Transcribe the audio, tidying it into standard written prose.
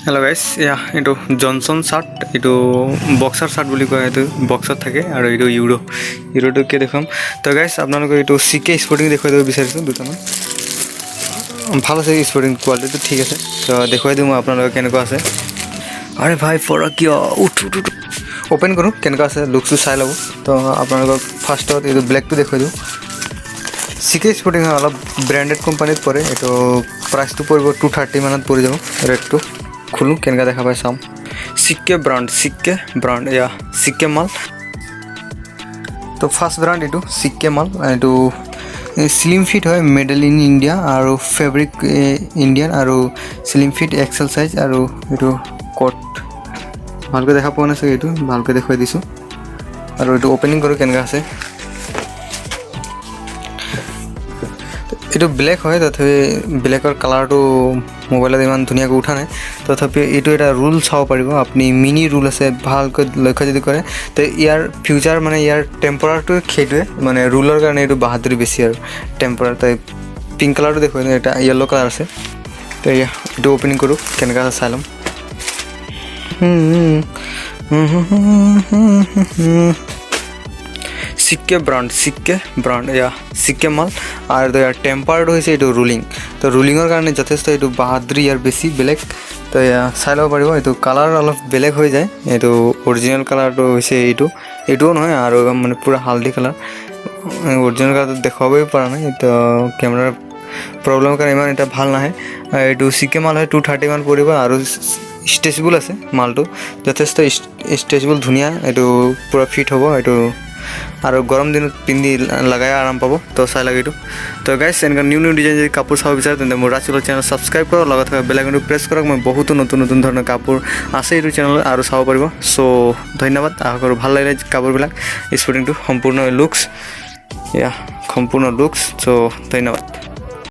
Hello guys এইটো Johnson shirt এইটো boxer shirt বুলি কয় এইটো বক্সত থাকে আৰু এইটো ইউৰোটো কে দেখাম তো গাইস আপোনালোকক এইটো সিকে স্পোৰ্টিং দেখাই দিব বিচাৰিছো দুটামান ভাল আছে স্পোৰ্টিং কোৱালিটি ঠিক আছে তো দেখাই দিম আপোনালোকক কেনেকুৱা আছে আৰে ভাই ফৰক কিয় ওপেন কৰো কেনেকুৱা আছে লুকটো চাই লব তো আপোনালোকক ফাৰ্ষ্টত এইটো ব্ল্যাকটো দেখাই দিও সিকে স্পোৰ্টিং অলপ ব্ৰ্যান্ডেড কোম্পানিত পৰে এইটো প্ৰাইসটো পৰিব 230 মানত পৰি যাব ৰেটটো खुलूँ केनका देखा पाए साम सिक्के ब्रांड या सिक्के माल तो फर्स्ट ब्रांड यू सिक्के माल यू स्लिम फिट है मेडल इन इंडिया और फैब्रिक इंडियन और स्लिम फिट एक्सेल साइज और यू कोट भालक देखा पा ना सर यू भालक देखा दी और यू ओपनिंग करो केनका आछे यू ब्लैक है तथापि ब्लैकर कलर तो मोबाइल इमान धुनिया उठा ना तथापि यू एट रूल चाब पार अपनी मिनी रूल आसे भालक लक्ष्य जो करे तो यार फ्यूचार माने यार टेम्परार तो खेदे माने रूलर कारण यू बाहादुरी बेसि और टेम्परार तो पिंक कलर तो देखो एटा येलो कलर आसे तो यू ओपनिंग करूँ केनका चाई लम सिक्के ब्रांड या सिक्के माल और यार टेम्पार्ड होइसे एटू रूलिंग तो रूलिंगर कारण यथेष्ट एटू बाहादुरी यार बेसि बेलेग तो चाई लब पारिब एटू कलर अलग बेलेग हो जाए एटू ओरिजिनल कलर तो होइसे एटू নহয় और माने पूरा हालदी कलर ओरिजिनल कलर देखाबई पारा ना तो कैमरा प्रॉब्लम कारण इमान एटा ভাল नाहे एटू सिक्के माल है 230 मान परिब और स्ट्रेचेबल आछे मालटो यथेष्ट स्ट्रेचेबल धुनिया एटू पूरा फिट हबो एटू और गरम दिन पिंधि लगाए आराम पाब तो चाई लगे तो गाइस एनका न्यू डिजाइन जो कपड़ चाब विचार तेज मोर राजचुला चैनल सब्सक्राइब करो बेल आइकन प्रेस करक मैं बहुत नतुन नतुन धৰণৰ कपड़ आछे ये चैनल और चाब पारिब सो धन्यवाद आशा करो ভাল लागिले कपड़बिलाक स्पोर्टिंग सम्पूर्ण लुक्स सो धन्यवाद।